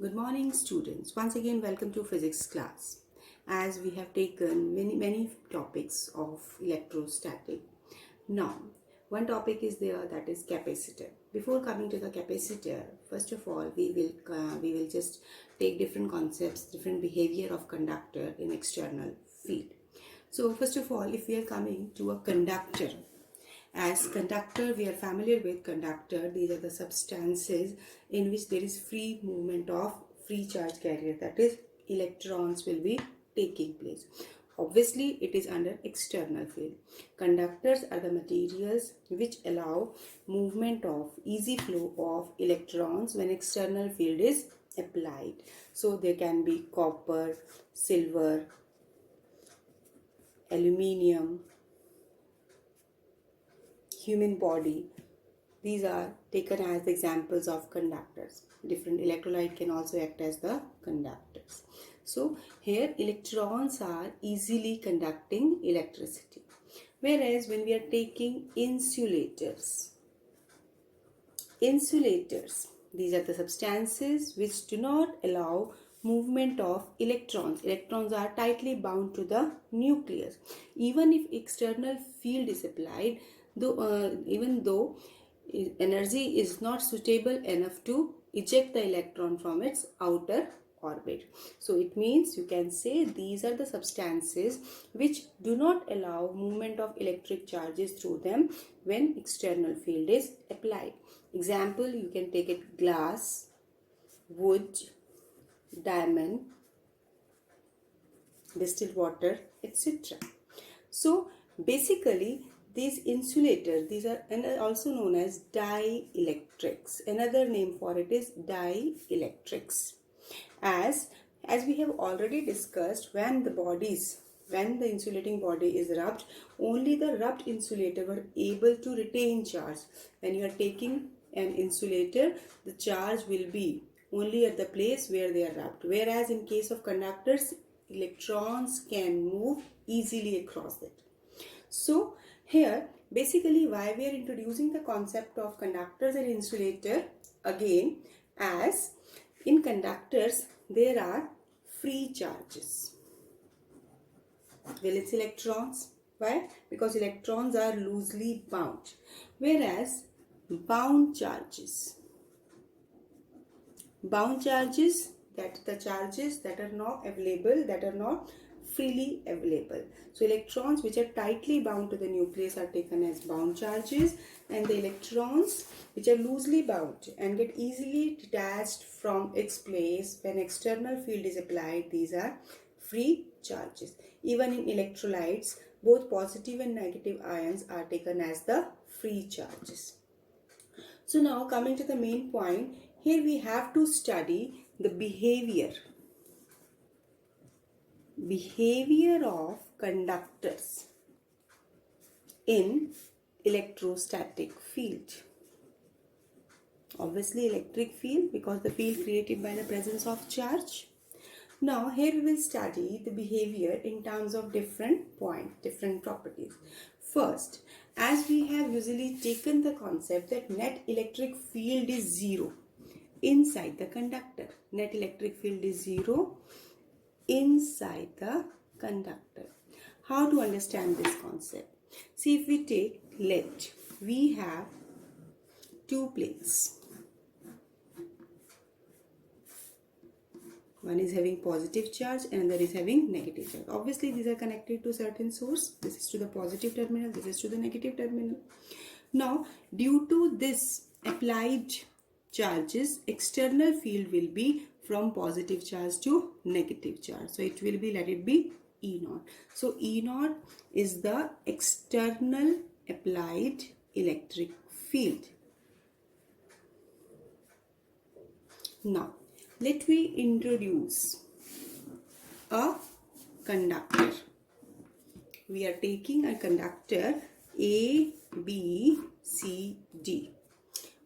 Good morning, students. Once again, welcome to physics class. As we have taken many topics of electrostatic. Now, one topic is there, that is capacitor. Before coming to the capacitor, first of all, we will just take different concepts, different behavior of conductor in external field. So, first of all, if we are coming to a conductor, as conductor, we are familiar with conductor. These are the substances in which there is free movement of free charge carrier, that is electrons will be taking place. Obviously, it is under external field. Conductors are the materials which allow movement of easy flow of electrons when external field is applied. So there can be copper, silver, aluminium, human body. These are taken as examples of conductors. Different electrolyte can also act as the conductors. So here electrons are easily conducting electricity. Whereas when we are taking insulators, these are the substances which do not allow movement of electrons. Electrons are tightly bound to the nucleus. Even if external field is applied, even though energy is not suitable enough to eject the electron from its outer orbit. So it means you can say these are the substances which do not allow movement of electric charges through them when external field is applied. Example, you can take it glass, wood, diamond, distilled water, etc. So basically these insulators, these are also known as dielectrics. Another name for it is dielectrics. As we have already discussed, when the insulating body is rubbed, only the rubbed insulator were able to retain charge. When you are taking an insulator, the charge will be only at the place where they are rubbed. Whereas in case of conductors, electrons can move easily across it. So here basically why we are introducing the concept of conductors and insulator again, as in conductors there are free charges. Well, it's electrons. Why? Because electrons are loosely bound. Whereas bound charges, that the charges that are not available, that are not freely available. So electrons which are tightly bound to the nucleus are taken as bound charges, and the electrons which are loosely bound and get easily detached from its place when external field is applied, these are free charges. Even in electrolytes, both positive and negative ions are taken as the free charges. So now coming to the main point, here we have to study the behavior of conductors in electrostatic field. Obviously electric field, because the field created by the presence of charge. Now here we will study the behavior in terms of different points, different properties. First, as we have usually taken the concept that net electric field is zero inside the conductor. Net electric field is zero inside the conductor. How to understand this concept? See, if we take lead, we have two plates. One is having positive charge and another is having negative charge. Obviously, these are connected to certain source. This is to the positive terminal, this is to the negative terminal. Now, due to this applied charges, external field will be from positive charge to negative charge. So, it will be, let it be E naught. So, E naught is the external applied electric field. Now, let me introduce a conductor. We are taking a conductor A, B, C, D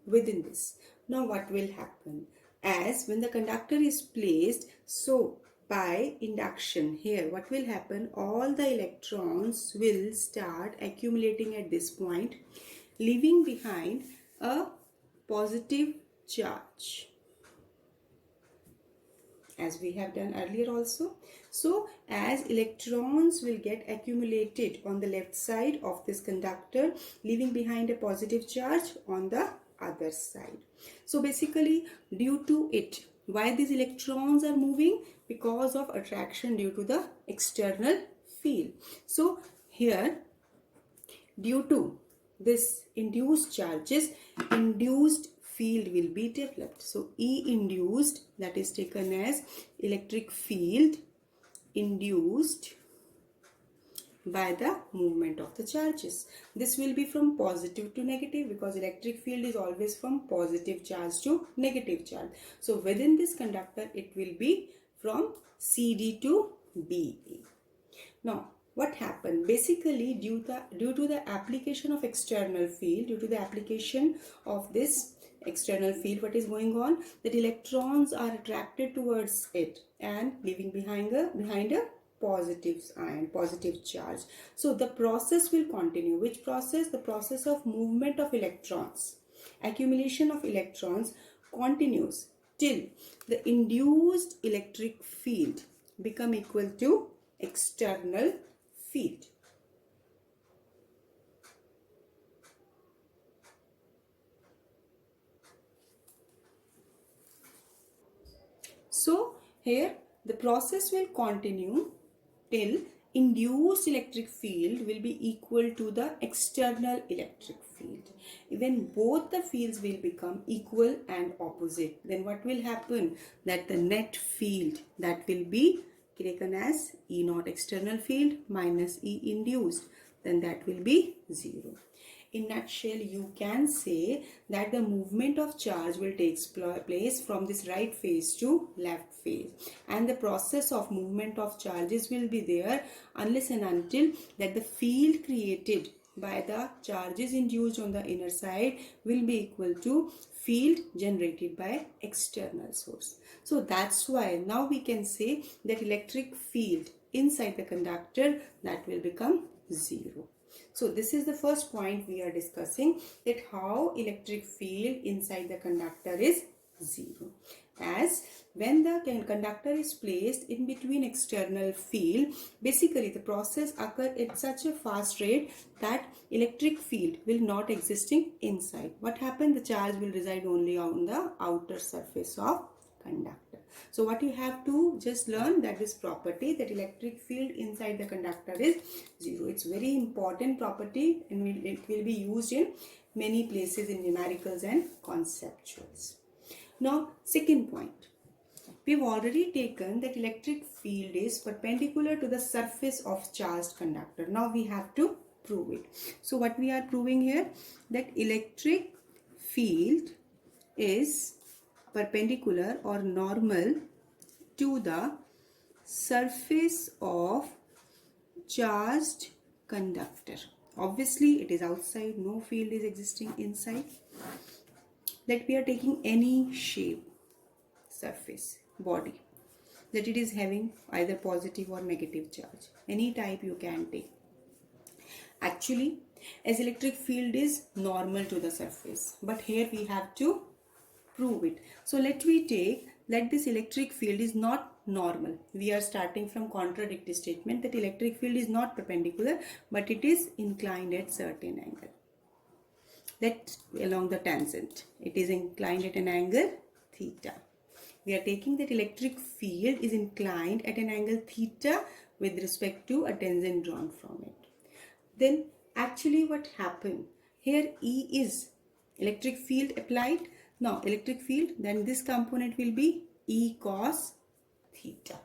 within this. Now what will happen? As when the conductor is placed, so by induction here, what will happen? All the electrons will start accumulating at this point, leaving behind a positive charge. as we have done earlier also. So as electrons will get accumulated on the left side of this conductor, leaving behind a positive charge on the other side. So basically, due to it, why these electrons are moving? Because of attraction due to the external field. So here, due to this induced charges, induced field will be developed. So E induced, that is taken as electric field induced by the movement of the charges. This will be from positive to negative, because electric field is always from positive charge to negative charge. So within this conductor, it will be from CD to BE. Now, what happened? Basically, due to the application of external field, due to the application of this external field, what is going on? That electrons are attracted towards it and leaving behind a positive ion, positive charge. So the process will continue. Which process? The process of movement of electrons. Accumulation of electrons continues till the induced electric field become equal to external field. So here the process will continue till induced electric field will be equal to the external electric field. When both the fields will become equal and opposite, then what will happen? That the net field, that will be taken as E naught external field minus E induced, then that will be 0. In nutshell, you can say that the movement of charge will take place from this right phase to left phase, and the process of movement of charges will be there unless and until that the field created by the charges induced on the inner side will be equal to field generated by external source. So that's why now we can say that electric field inside the conductor, that will become 0. So this is the first point we are discussing, that how electric field inside the conductor is 0. As when the conductor is placed in between external field, basically the process occurs at such a fast rate that electric field will not existing inside. What happened? The charge will reside only on the outer surface of conductor. So what you have to just learn, that this property, that electric field inside the conductor is 0. It's very important property, and it will be used in many places in numericals and conceptuals. Now, second point. We've already taken that electric field is perpendicular to the surface of charged conductor. Now we have to prove it. So what we are proving here, that electric field is perpendicular or normal to the surface of charged conductor. Obviously it is outside, no field is existing inside. That we are taking any shape, surface, body, that it is having either positive or negative charge. Any type you can take. Actually, as electric field is normal to the surface, but here we have to prove it. So let this electric field is not normal. We are starting from contradictory statement that electric field is not perpendicular, but it is inclined at certain angle. That along the tangent, it is inclined at an angle theta. We are taking that electric field is inclined at an angle theta with respect to a tangent drawn from it. Then actually what happened? Here E is electric field applied. Now electric field, then this component will be E cos theta.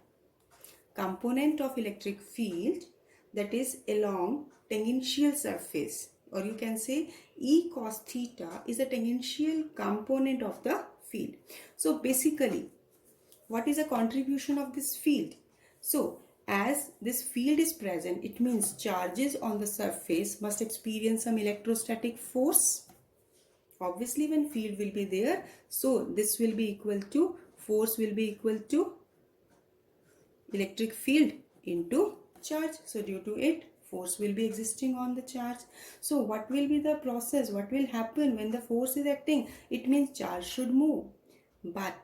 Component of electric field, that is along tangential surface, or you can say E cos theta is a tangential component of the field. So basically, what is the contribution of this field? So as this field is present, it means charges on the surface must experience some electrostatic force. Obviously when field will be there, so this will be equal to, force will be equal to electric field into charge. So due to it, force will be existing on the charge. So what will be the process? What will happen when the force is acting? It means charge should move. but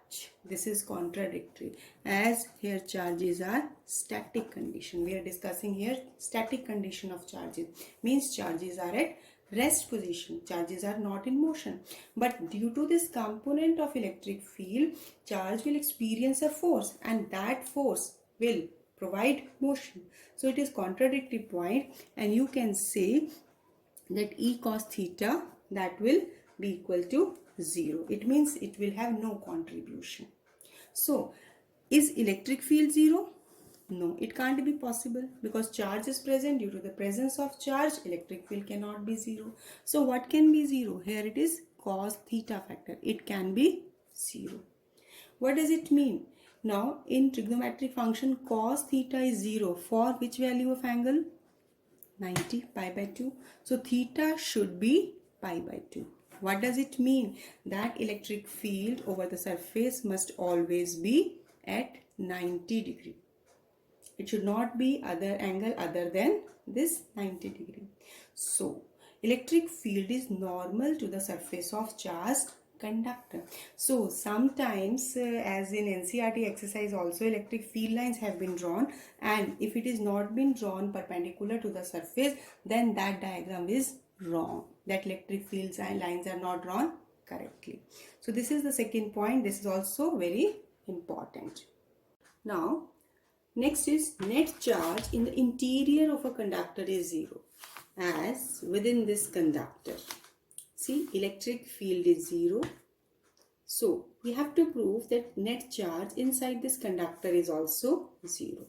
this is contradictory, as here charges are static condition. We are discussing here static condition of charges, means charges are at rest position, charges are not in motion. But due to this component of electric field, charge will experience a force, and that force will provide motion. So it is contradictory point, and you can say that E cos theta, that will be equal to 0. It means it will have no contribution. So is electric field 0? No, it can't be possible, because charge is present. Due to the presence of charge, electric field cannot be 0. So what can be 0? Here it is cos theta factor. It can be 0. What does it mean? Now in trigonometric function, cos theta is 0 for which value of angle? 90, pi by 2. So theta should be pi by 2. What does it mean? That electric field over the surface must always be at 90 degree. It should not be other angle other than this 90 degree. So electric field is normal to the surface of charged conductor. So sometimes as in NCERT exercise also, electric field lines have been drawn, and if it is not been drawn perpendicular to the surface, then that diagram is wrong. That electric field lines are not drawn correctly. So this is the second point. This is also very important. Now next is net charge in the interior of a conductor is 0, as within this conductor. See, electric field is 0. So we have to prove that net charge inside this conductor is also 0.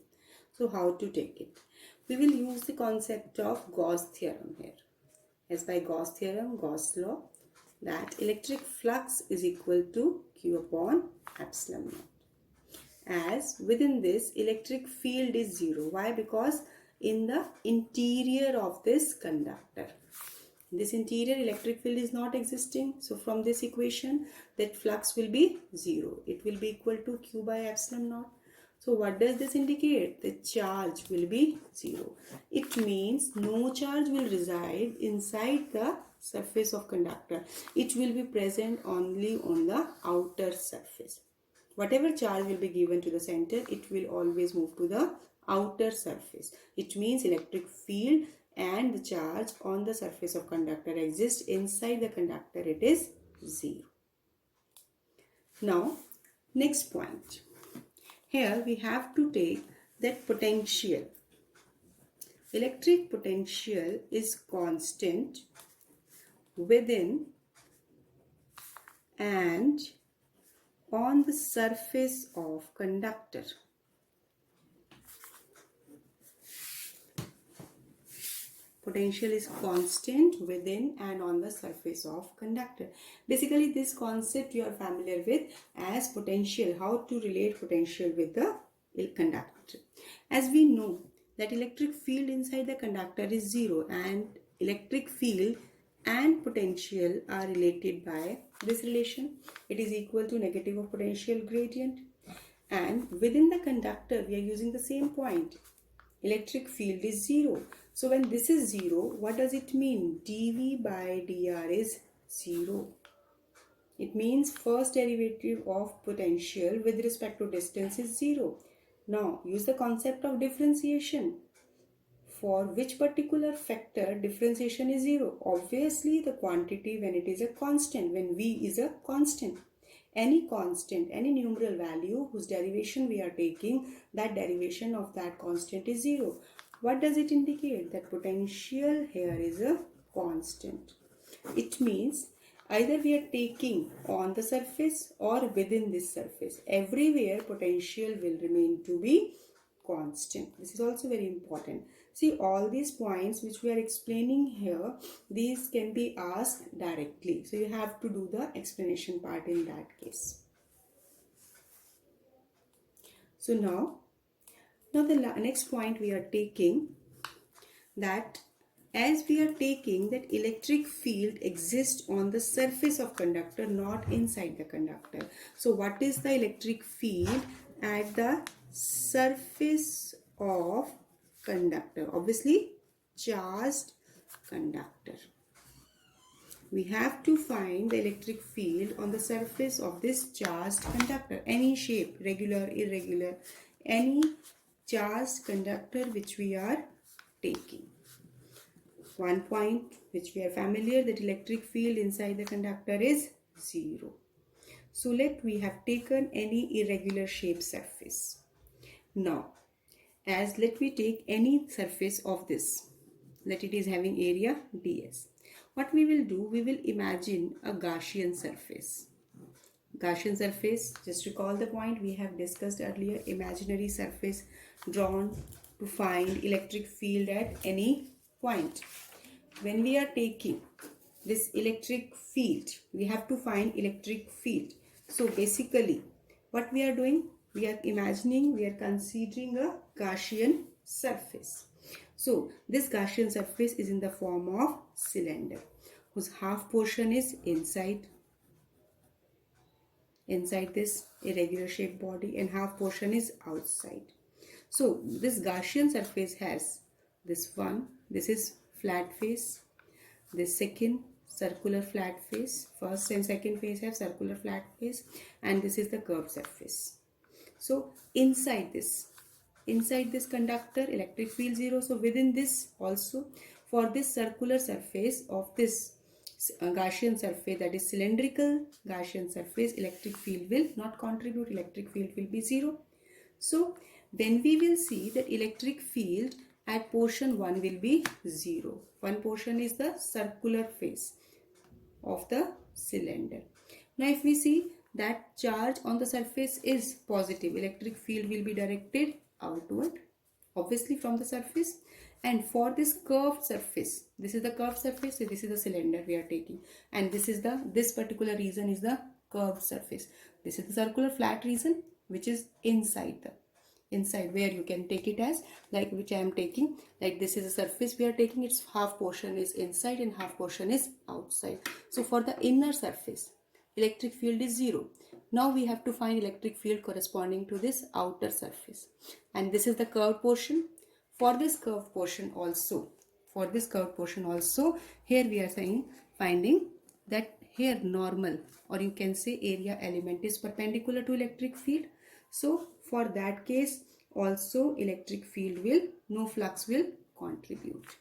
So how to take it? We will use the concept of Gauss theorem here. As by Gauss theorem, Gauss law, that electric flux is equal to Q upon epsilon naught. As within this, electric field is 0. Why? Because in the interior of this conductor, this interior electric field is not existing. So from this equation, that flux will be 0. It will be equal to Q by epsilon naught. So what does this indicate? The charge will be 0. It means no charge will reside inside the surface of conductor. It will be present only on the outer surface. Whatever charge will be given to the center, it will always move to the outer surface. It means electric field and the charge on the surface of conductor exists. Inside the conductor, it is 0. Now, next point. Here we have to take that potential. Electric potential is constant within and on the surface of conductor. Potential is constant within and on the surface of conductor. Basically, this concept you are familiar with as potential, how to relate potential with the conductor. As we know that electric field inside the conductor is 0, and electric field and potential are related by this relation. It is equal to negative of potential gradient. And within the conductor, we are using the same point. Electric field is 0. So when this is 0, what does it mean? dV by dr is 0. It means first derivative of potential with respect to distance is 0. Now use the concept of differentiation. For which particular factor differentiation is 0? Obviously the quantity when it is a constant, when V is a constant. Any constant, any numeral value whose derivation we are taking, that derivation of that constant is 0. What does it indicate? That potential here is a constant. It means either we are taking on the surface or within this surface. Everywhere potential will remain to be constant. This is also very important. See, all these points which we are explaining here, these can be asked directly. So you have to do the explanation part in that case. So now the next point we are taking, that as we are taking that electric field exists on the surface of conductor, not inside the conductor. So what is the electric field at the surface of conductor? Obviously charged conductor. we have to find the electric field on the surface of this charged conductor. Any shape, regular, irregular, any charged conductor which we are taking. One point which we are familiar, that electric field inside the conductor is 0. So we have taken any irregular shape surface. Now, let me take any surface of this. Let it is having area ds. What we will do, we will imagine a Gaussian surface. Gaussian surface, just recall the point we have discussed earlier, imaginary surface drawn to find electric field at any point. When we are taking this electric field, we have to find electric field. So basically, what we are doing, we are imagining, we are considering a Gaussian surface. So this Gaussian surface is in the form of cylinder, whose half portion is inside this irregular shaped body and half portion is outside. So this Gaussian surface has this one, this is flat face, this second circular flat face, first and second face have circular flat face, and this is the curved surface. So inside this conductor, electric field 0. So within this also, for this circular surface of this Gaussian surface, that is cylindrical Gaussian surface, electric field will not contribute, electric field will be 0. So then we will see that electric field at portion 1 will be 0. One portion is the circular face of the cylinder. Now if we see that charge on the surface is positive, electric field will be directed outward, obviously from the surface. And for this curved surface, this is the curved surface, so this is the cylinder we are taking, and this particular region is the curved surface. This is the circular flat region which is inside where you can take it as like which I am taking, like this is a surface we are taking, its half portion is inside and half portion is outside. So for the inner surface, electric field is 0. Now we have to find electric field corresponding to this outer surface, and this is the curved portion. For this curved portion also, here we are finding that here normal, or you can say area element, is perpendicular to electric field. So for that case also electric field no flux will contribute.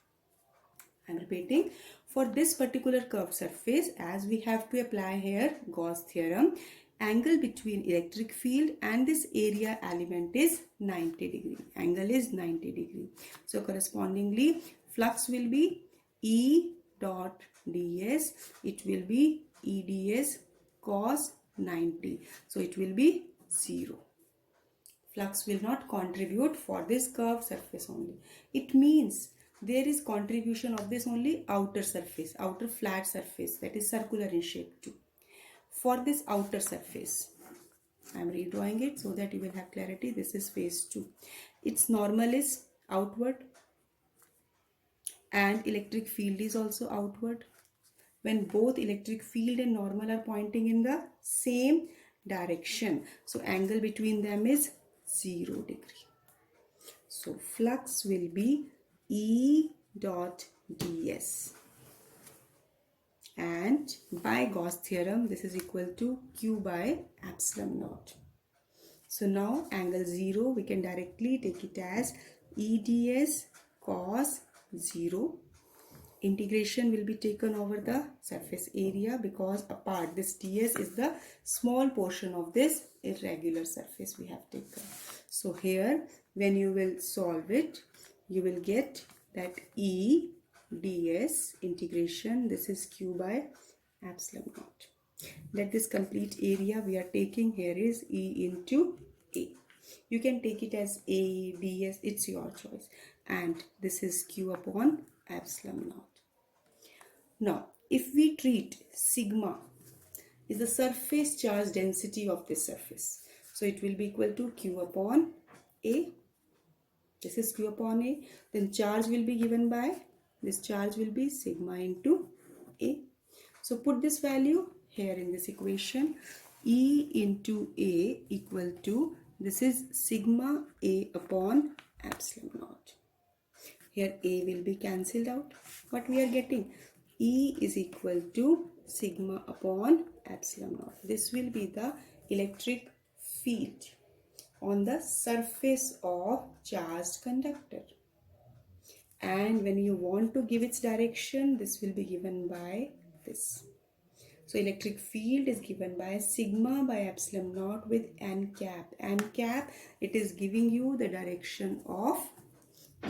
I am repeating, for this particular curved surface, as we have to apply here Gauss theorem, angle between electric field and this area element is 90 degree. Angle is 90 degree. So correspondingly, flux will be E dot ds. It will be E ds cos 90. So it will be 0. Flux will not contribute for this curved surface only. It means there is contribution of this only outer surface, outer flat surface, that is circular in shape too. For this outer surface, I am redrawing it so that you will have clarity. This is phase 2. Its normal is outward and electric field is also outward. When both electric field and normal are pointing in the same direction, so angle between them is 0 degree. So flux will be E dot ds. And by Gauss theorem, this is equal to Q by epsilon naught. So now angle 0, we can directly take it as E ds cos 0. Integration will be taken over the surface area, because apart this ds is the small portion of this irregular surface we have taken. So here when you will solve it, you will get that E ds integration, this is Q by epsilon naught. Let this complete area we are taking here is E into A. You can take it as A, ds, it's your choice. And this is Q upon epsilon naught. Now, if we treat sigma is the surface charge density of this surface, so it will be equal to Q upon A. This is Q upon A. Then charge will be given by, this charge will be sigma into A. So put this value here in this equation. E into A equal to, this is sigma A upon epsilon naught. Here A will be cancelled out. What we are getting? E is equal to sigma upon epsilon naught. This will be the electric field on the surface of charged conductor. And when you want to give its direction, this will be given by this. So electric field is given by sigma by epsilon naught with n cap. N cap, it is giving you the direction of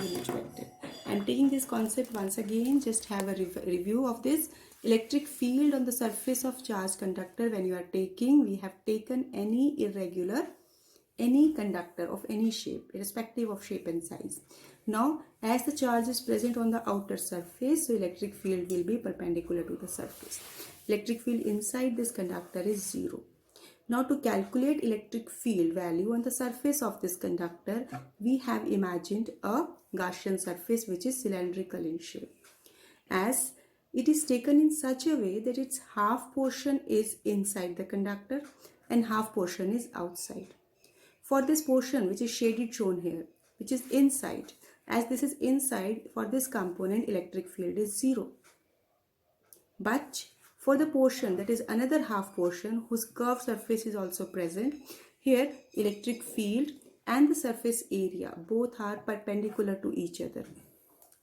unit vector. I'm taking this concept once again, just have a review of this. Electric field on the surface of charged conductor, when you are taking, we have taken any irregular, any conductor of any shape, irrespective of shape and size. Now, as the charge is present on the outer surface, so electric field will be perpendicular to the surface. Electric field inside this conductor is 0. Now, to calculate electric field value on the surface of this conductor, we have imagined a Gaussian surface which is cylindrical in shape. As it is taken in such a way that its half portion is inside the conductor and half portion is outside. For this portion which is shaded shown here, which is inside, as this is inside, for this component electric field is 0. But for the portion that is another half portion whose curved surface is also present, here electric field and the surface area both are perpendicular to each other.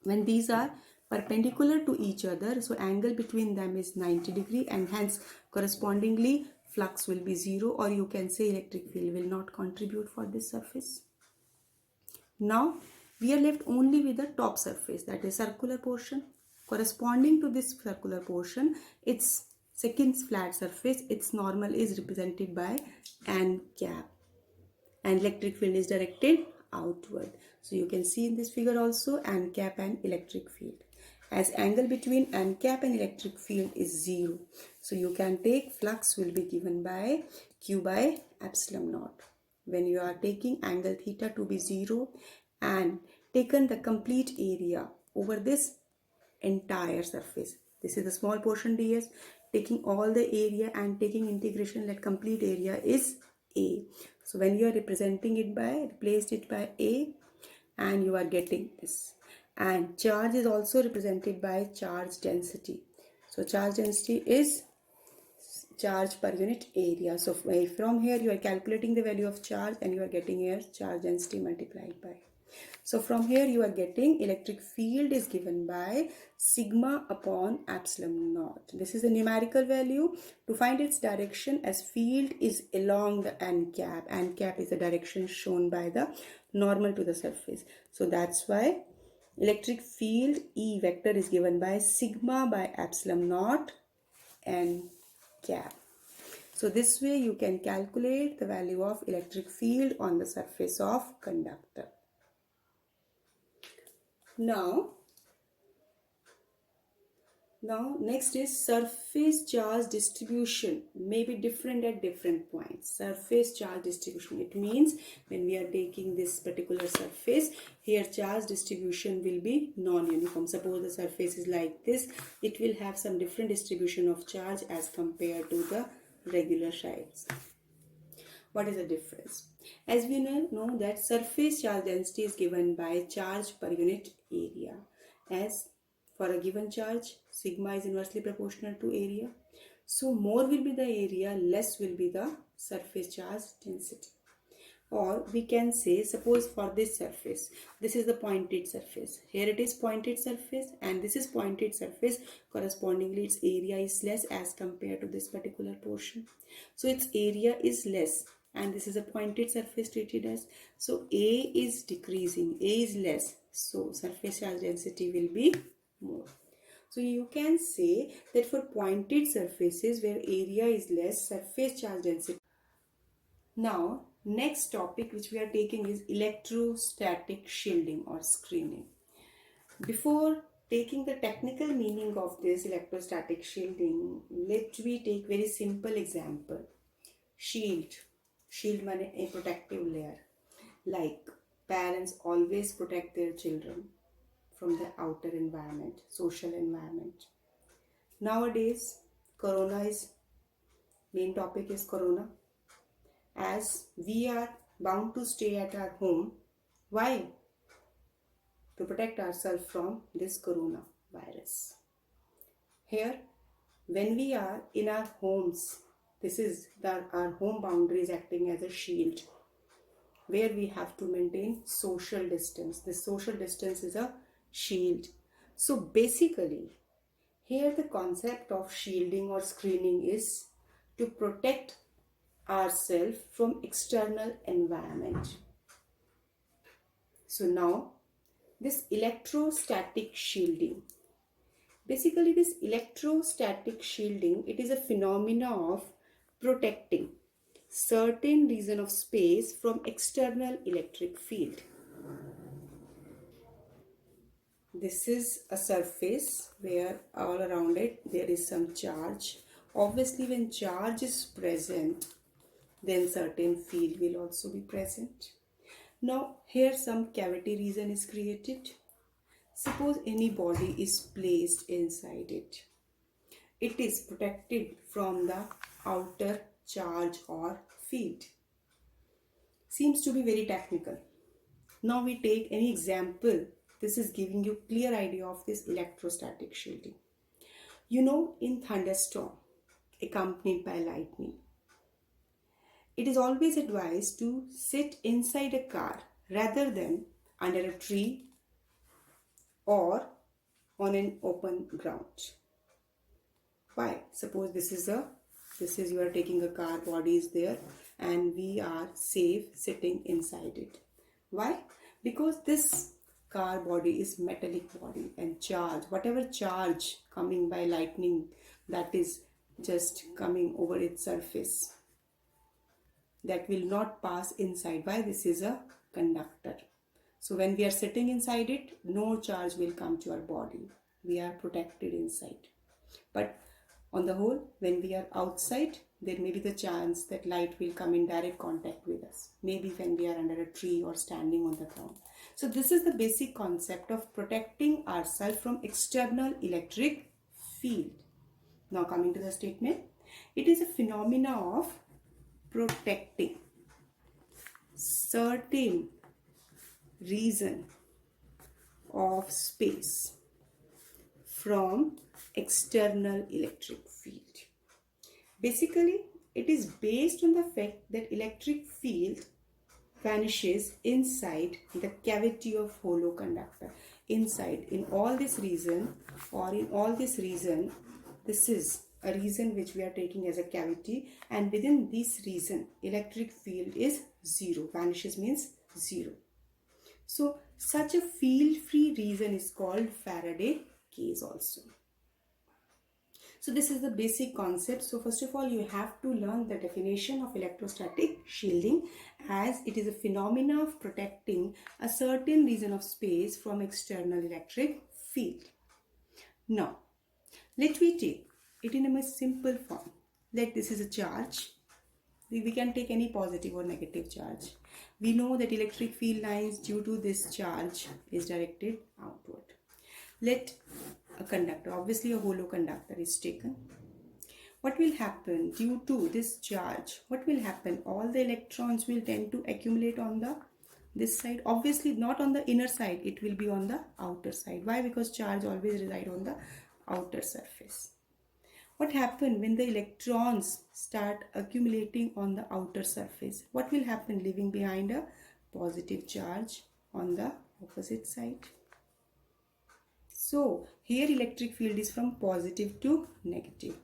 When these are perpendicular to each other, so angle between them is 90 degree and hence correspondingly flux will be 0, or you can say electric field will not contribute for this surface. Now we are left only with the top surface, that is circular portion. Corresponding to this circular portion, its second flat surface, its normal is represented by n cap, and electric field is directed outward. So you can see in this figure also n cap and electric field. As angle between n cap and electric field is 0, so you can take flux will be given by Q by epsilon naught. When you are taking angle theta to be 0 and taken the complete area over this entire surface, this is the small portion ds, taking all the area and taking integration, that complete area is A. So when you are representing it by, replaced it by A, and you are getting this. And charge is also represented by charge density. So charge density is charge per unit area. So from here you are calculating the value of charge and you are getting here charge density multiplied by. So from here you are getting electric field is given by sigma upon epsilon naught. This is a numerical value. To find its direction, as field is along the n cap. N cap is the direction shown by the normal to the surface. So that's why electric field E vector is given by sigma by epsilon naught n cap. So this way you can calculate the value of electric field on the surface of conductor. Now next is surface charge distribution may be different at different points. Surface charge distribution, it means when we are taking this particular surface, here charge distribution will be non-uniform. Suppose the surface is like this, it will have some different distribution of charge as compared to the regular sides. What is the difference? As we know that surface charge density is given by charge per unit area. As for a given charge, sigma is inversely proportional to area. So more will be the area, less will be the surface charge density. Or we can say, suppose for this surface, this is the pointed surface. Here it is pointed surface and this is pointed surface. Correspondingly, its area is less as compared to this particular portion. So its area is less and this is a pointed surface treated as. So A is decreasing, A is less. So surface charge density will be more. So you can say that for pointed surfaces where area is less, surface charge density. Now, next topic which we are taking is electrostatic shielding or screening. Before taking the technical meaning of this electrostatic shielding, let me take very simple example. Shield means a protective layer. Like parents always protect their children from the outer environment, social environment. Nowadays, corona is, main topic is corona. As we are bound to stay at our home. Why? To protect ourselves from this coronavirus. Here, when we are in our homes, this is our home boundaries acting as a shield where we have to maintain social distance. This social distance is a shield. So basically, here the concept of shielding or screening is to protect ourselves from external environment. So now, this electrostatic shielding. Basically, this electrostatic shielding, it is a phenomena of protecting certain region of space from external electric field. This is a surface where all around it there is some charge. Obviously, when charge is present, then certain field will also be present. Now, here some cavity region is created. Suppose any body is placed inside it. It is protected from the outer charge or field. Seems to be very technical. Now we take any example. This is giving you clear idea of this electrostatic shielding. You know, in thunderstorm accompanied by lightning, it is always advised to sit inside a car rather than under a tree or on an open ground. Why? Suppose this is you are taking a car, body is there and we are safe sitting inside it. Why? Because this car body is metallic body and charge, whatever charge coming by lightning, that is just coming over its surface, that will not pass inside. Why? This is a conductor. So when we are sitting inside it, no charge will come to our body. We are protected inside. But on the whole, when we are outside, there may be the chance that light will come in direct contact with us. Maybe when we are under a tree or standing on the ground. So this is the basic concept of protecting ourselves from external electric field. Now coming to the statement, it is a phenomena of protecting certain region of space from external electric field. Basically, it is based on the fact that electric field vanishes inside the cavity of hollow conductor. Inside, in all this region or in all this region, this is a region which we are taking as a cavity, and within this region, electric field is zero. Vanishes means zero. So, such a field-free region is called Faraday cage also. So this is the basic concept. So first of all, you have to learn the definition of electrostatic shielding, as it is a phenomena of protecting a certain region of space from external electric field. Now, let me take it in a much simple form. Like this is a charge. We can take any positive or negative charge. We know that electric field lines due to this charge is directed outward. Let a conductor, obviously a hollow conductor is taken. What will happen due to this charge? What will happen? All the electrons will tend to accumulate on this side. Obviously not on the inner side, it will be on the outer side. Why? Because charge always reside on the outer surface. What happens when the electrons start accumulating on the outer surface? What will happen? Leaving behind a positive charge on the opposite side. So here electric field is from positive to negative,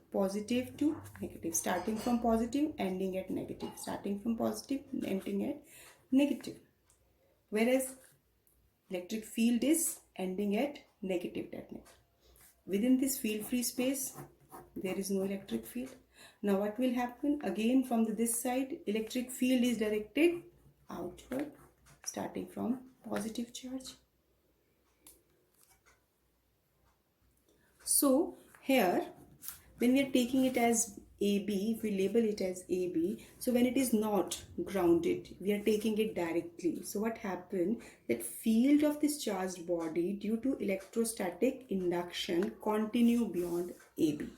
starting from positive, ending at negative, starting from positive, ending at negative. Whereas electric field is ending at negative terminal. Within this field-free space, there is no electric field. Now what will happen? Again from this side, electric field is directed outward, starting from positive charge. So here, when we are taking it as AB, if we label it as AB, so when it is not grounded, we are taking it directly. So what happened? That field of this charged body due to electrostatic induction continue beyond AB.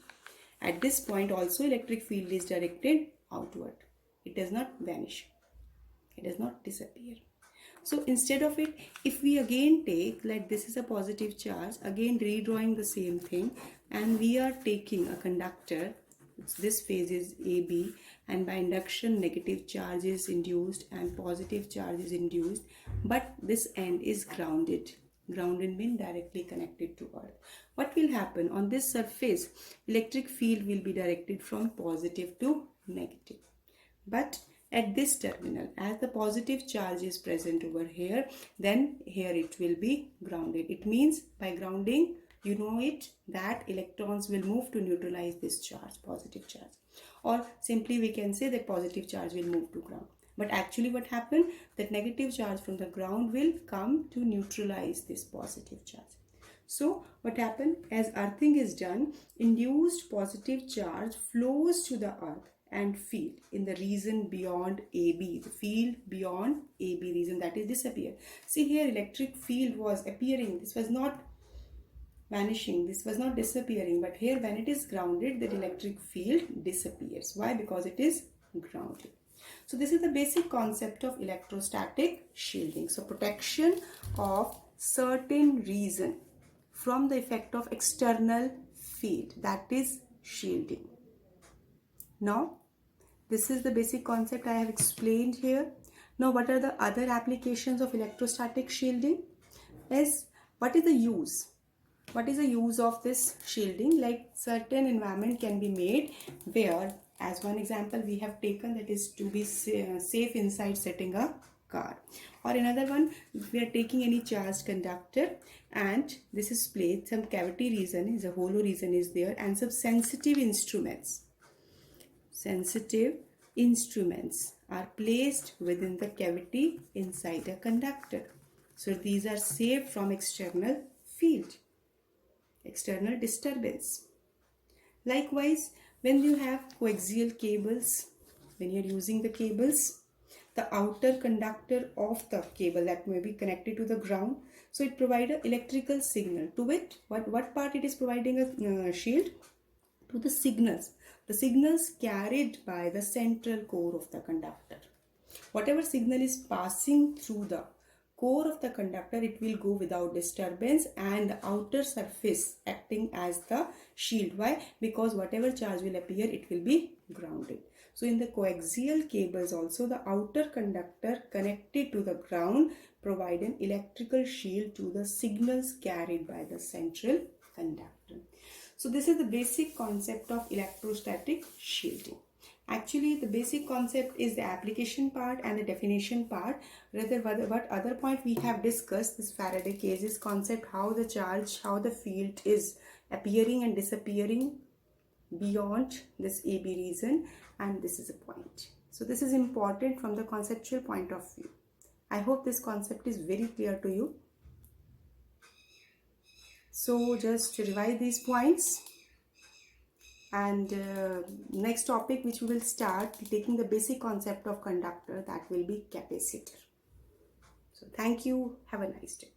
At this point also electric field is directed outward. It does not vanish. It does not disappear. So instead of it, if we again take, like this is a positive charge, again redrawing the same thing, and we are taking a conductor. This phase is AB, and by induction negative charge is induced and positive charge is induced, but this end is grounded. Grounded means directly connected to earth. What will happen on this surface? Electric field will be directed from positive to negative. But at this terminal, as the positive charge is present over here, then here it will be grounded. It means by grounding, you know it, that electrons will move to neutralize this charge, positive charge. Or simply we can say that positive charge will move to ground. But actually what happened, that negative charge from the ground will come to neutralize this positive charge. So what happened, as earthing is done, induced positive charge flows to the earth and field in the region beyond AB, the field beyond AB region, that is disappear. See here, electric field was appearing, this was not vanishing, this was not disappearing, but here when it is grounded, the electric field disappears. Why? Because it is grounded. So this is the basic concept of electrostatic shielding. So protection of certain region from the effect of external field, that is shielding. Now this is the basic concept I have explained here. Now what are the other applications of electrostatic shielding? What is the use? What is the use of this shielding? Like certain environment can be made where, as one example we have taken, that is to be safe inside setting a car. Or another one, we are taking any charged conductor and this is placed, some cavity region is a hollow region is there, and some sensitive instruments are placed within the cavity inside a conductor. So these are safe from external field, external disturbance. Likewise, when you have coaxial cables, when you are using the cables, the outer conductor of the cable that may be connected to the ground, so it provides an electrical signal to it. What part it is providing a shield? To the signals carried by the central core of the conductor. Whatever signal is passing through the core of the conductor, it will go without disturbance, and the outer surface acting as the shield. Why? Because whatever charge will appear, it will be grounded. So in the coaxial cables also, the outer conductor connected to the ground provide an electrical shield to the signals carried by the central conductor. So this is the basic concept of electrostatic shielding. Actually, the basic concept is the application part and the definition part. Rather, what other point we have discussed, this Faraday cages concept, how the charge, how the field is appearing and disappearing beyond this AB region, and this is a point. So this is important from the conceptual point of view. I hope this concept is very clear to you. So just to revise these points, and next topic which we will start taking the basic concept of conductor, that will be capacitor. So thank you, have a nice day.